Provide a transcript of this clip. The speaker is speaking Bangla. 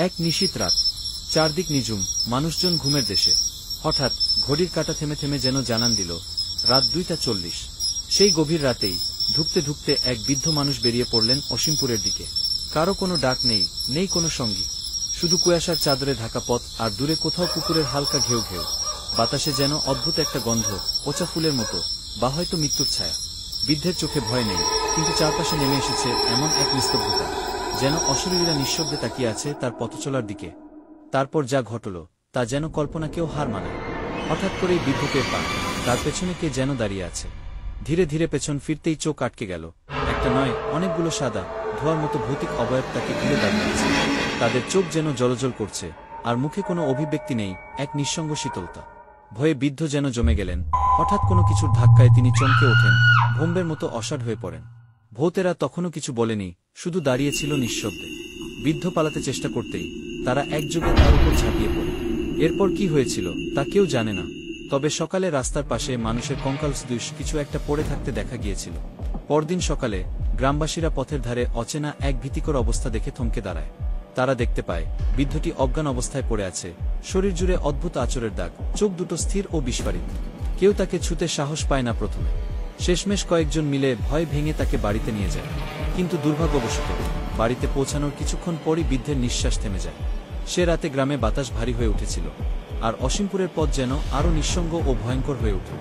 এক নিশীথ রাত, চারদিক নিঝুম, মানুষজন ঘুমের দেশে। হঠাৎ ঘড়ির কাঁটা থেমে থেমে যেন জানান দিল রাত 2:40। সেই গভীর রাতেই ধুঁকতে ধুঁকতে এক বৃদ্ধ মানুষ বেরিয়ে পড়লেন অসীমপুরের দিকে। কারো কোনো ডাক নেই, নেই কোনো সঙ্গী, শুধু কুয়াশার চাদরে ঢাকা পথ, আর দূরে কোথাও পুকুরের হালকা ঘেউ ঘেউ। বাতাসে যেন অদ্ভুত একটা গন্ধ, পচা ফুলের মতো, বা হয়তো মৃত্যুর ছায়া। বৃদ্ধের চোখে ভয় নেই, কিন্তু চারপাশে নেমে এসেছে এমন এক নিস্তব্ধতা, যেন অশরীরীরা নিঃশব্দে তাকিয়ে আছে তার পথচলার দিকে। তারপর যা ঘটল তা যেন কল্পনাকেও হার মানায়। হঠাৎ করেই বৃদ্ধ টের পান তার পেছনে কে যেন দাঁড়িয়ে আছে। ধীরে ধীরে পেছন ফিরতেই চোখ আটকে গেল। একটা নয়, অনেকগুলো সাদা ধোঁয়ার মতো ভৌতিক অবয়ব তাকে ঘিরে দাঁড়িয়ে আছে। তাদের চোখ যেন জ্বলজ্বল করছে, আর মুখে কোনো অভিব্যক্তি নেই, এক নিঃসঙ্গ শীতলতা। ভয়ে বৃদ্ধ যেন জমে গেলেন। হঠাৎ কোনো কিছুর ধাক্কায় তিনি চমকে ওঠেন, ভম্বের মতো অসাড় হয়ে পড়েন। ভূতেরা তখনও কিছু বলেনি, শুধু দাঁড়িয়েছিল নিঃশব্দে। বৃদ্ধ পালাতে চেষ্টা করতেই তারা একযোগে তার উপর ঝাঁপিয়ে পড়ে। এরপর কি হয়েছিল তা কেউ জানে না, তবে সকালে রাস্তার পাশে মানুষের কঙ্কালসদৃশ কিছু একটা পড়ে থাকতে দেখা গিয়েছিল। পরদিন সকালে গ্রামবাসীরা পথের ধারে অচেনা এক ভীতিকর অবস্থা দেখে থমকে দাঁড়ায়। তারা দেখতে পায় বৃদ্ধটি অজ্ঞান অবস্থায় পড়ে আছে, শরীর জুড়ে অদ্ভুত আঁচড়ের দাগ, চোখ দুটো স্থির ও বিস্ফারিত। কেউ তাকে ছুতে সাহস পায় না প্রথমে। শেষমেশ কয়েকজন মিলে ভয় ভেঙে তাকে বাড়িতে নিয়ে যায়। কিন্তু দুর্ভাগ্যবশত বাড়িতে পৌঁছানোর কিছুক্ষণ পরই বৃদ্ধের নিঃশ্বাস থেমে যায়। সে রাতে গ্রামে বাতাস ভারী হয়ে উঠেছিল, আর অসীমপুরের পথ যেন আরও নিঃসঙ্গ ও ভয়ঙ্কর হয়ে ওঠে।